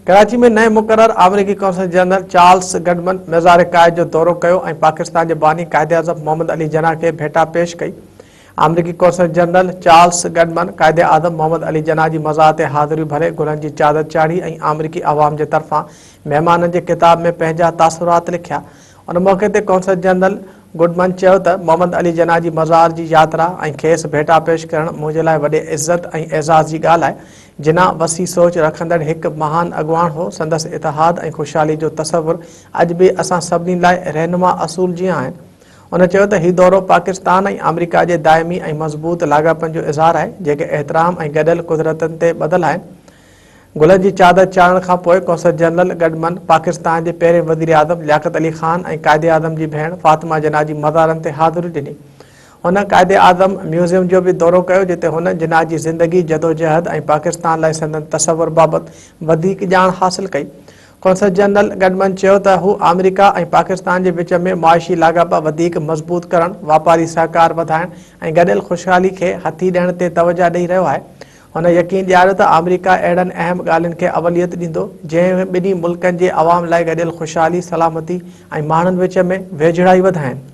कराची में नए मुकर्रर अमरीकी कौंसल जनरल चार्ल्स गडमन मज़ार कायद जो दौरो कयो ऐं पाकिस्तान के बानी कायदे आज़म मोहम्मद अली जना के भेटा पेश कई। अमरीकी कौंसल जनरल चार्ल्स गडमन कायदे आज़म मोहम्मद अली जना की मज़ार ते हाज़िरी भरे गुलन की चादर चाढ़ी ऐं अमरीकी अवाम के तरफां मेहमानन के किताब में पंहिंजा तासुरात लिखिया। उन मौके ते कौंसल जनरल गुडमन चयो त मोहम्मद अली जना की मज़ार की यात्रा ऐं खेस भेटा पेश करण मुझे लाइ वॾे इज़्ज़त ऐं एज़ाज़ की ॻाल्हि आहे। जिना वसी सोच रखंदड़ एक महान अगवान हो। संदस इतिहाद ऐं खुशहाली जो तस्वुर अज भी असां सभिनी लाइ रहनुमा असूल जीअं आहिनि। उन चयो त हीउ दौरो पाकिस्तान ऐं अमरीका के दायमी ऐं मज़बूत लाॻापन जो इज़हार आहे जेके एहतराम ऐं गॾियल कुदरतनि ते ॿधल आहिनि। गुलन की चादर चाढ़ण खां पोइ कौंसल जनरल गडमन पाकिस्तान के पहिरें वज़ीर आज़म लियाकत अली ख़ान ऐं कायदे आज़म की भेण फातिमा जना की मज़ारनि ते हाज़िरी ॾिनी। हुन कायदे आज़म म्यूज़ियम जो भी दौरो कयो जिते हुन जिना की ज़िंदगी जदोजहद ऐं पाकिस्तान लाइ संदन तस्वुर बाबत वधीक ॼाण हासिल कई। कौंसल जनरल गडमन चयो त हू अमरीका ऐं पाकिस्तान के विच में मुआशी लाॻापा वधीक मज़बूत करण, वापारी सहकार वधाइण ऐं गॾियल खुशहाली खे हथी ॾियण ते तवजा ॾेई रहियो आहे। हुन यकीन ॾियारियो त अमरीका अहिड़नि अहम ॻाल्हियुनि खे अवलियत ॾींदो जंहिं ॿिन्ही मुल्कनि जे अवाम लाइ गॾियल खुशहाली, सलामती ऐं माण्हुनि विच में वेझड़ाई वधाइनि।